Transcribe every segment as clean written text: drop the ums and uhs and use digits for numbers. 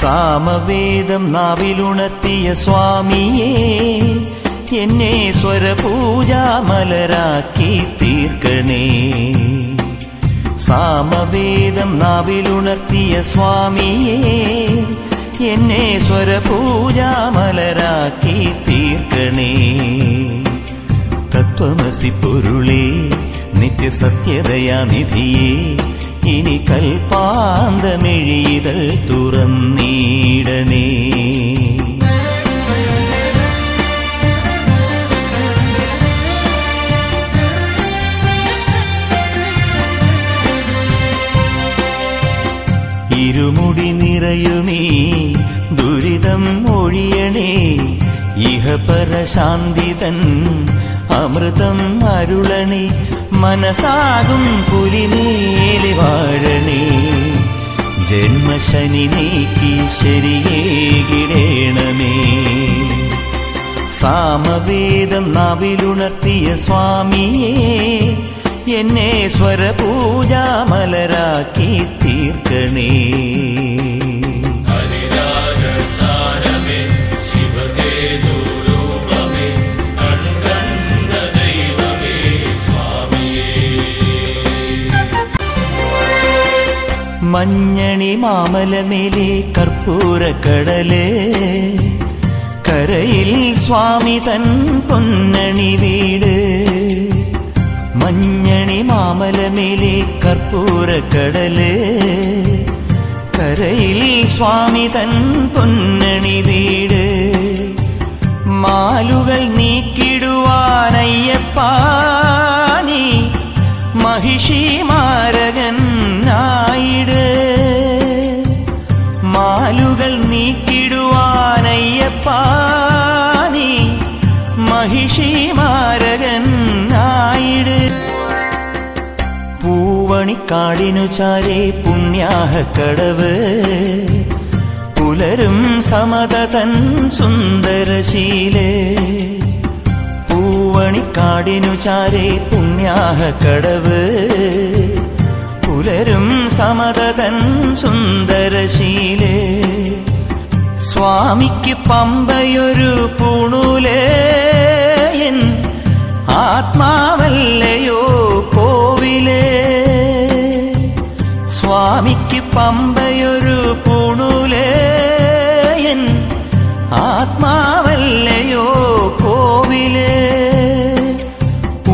സാമവേദം നാവിലുണർത്തിയ സ്വാമിയേ, എന്നെ സ്വരപൂജാമലരാക്കി തീർക്കണേ. സാമവേദം നാവിലുണർത്തിയ സ്വാമിയേ, എന്നെ സ്വരപൂജാമലരാക്കി തീർക്കണേ. തത്വമസി പൊരുളേ, നിത്യസത്യദയാനിധിയേ, ഇനി കൽപ്പാന്തമിഴിതൾ തുറന്നീടണേ. ഇരുമുടി നിറയുമീ ദുരിതം ഒഴിയണേ. ഇഹപരശാന്തിതൻ അമൃതം അരുളണേ. മനസാകും പുലിമേലെ വാഴണേ. ജന്മശനി നീക്കി ശരിയേകിടേണമേ. സാമവേദം നാവിലുണർത്തിയ സ്വാമിയേ, എന്നെ സ്വരപൂജാമലരാക്കി തീർക്കണേ. മഞ്ഞണി മാമലമേലെ കർപ്പൂരക്കടല്, കരയിൽ സ്വാമി തൻ പൊന്നണി വീട്. മഞ്ഞണി മാമലമേലെ കർപ്പൂരക്കടല്, കരയിൽ സ്വാമി തൻ പൊന്നണി വീട്. മാലുകൾ നീക്കിടുവാനയ്യപ്പാ നീ മഹിഷി മാരകൻ ആയിട്. മാലുകൾ നീക്കിടുവാനയ്യപ്പാ നീ മഹിഷി മാരകൻ ആയിട്. പൂവണിക്കാടിനു ചാരേ പുണ്യാഹക്കടവ്, പുലരും സമത തൻ സുന്ദരശീലേ. പൂവണിക്കാടിനു ചാരേ പുണ്യാഹക്കടവ്, പുലരും സമത തൻ സുന്ദരശീലേ. സ്വാമിക്ക് പമ്പയൊരു പൂണൂലേ, എൻ ആത്മാവല്ലയോ കോവിലേ. സ്വാമിക്ക് പമ്പയൊരു പൂണൂലേ, എൻ ആത്മാവല്ലയോ കോവിലേ.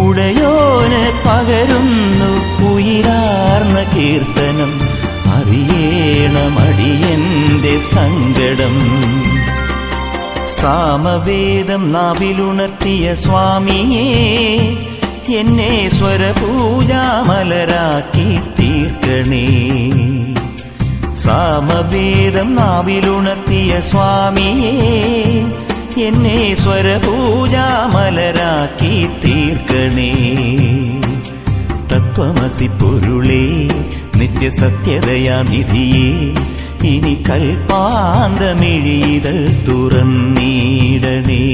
ഉടയോന് പകരുന്നു ഉയിരാർന്ന കീർത്തനം, അറിയേണമടിയന്റെ സങ്കടം. സാമവേദം നാവിലുണർത്തിയ സ്വാമിയേ, എന്നെ സ്വരപൂജാമലരാക്കി തീർക്കണേ. സാമവേദം നാവിലുണർത്തിയ സ്വാമിയേ, എന്നെ സ്വരപൂജാമലരാക്കി തീർക്കണേ. തത്വമസി പൊരുളേ, നിത്യസത്യദയാനിധിയേ, ഇനി കൽപ്പാന്തമിഴിതൾ തുറന്നീടണേ.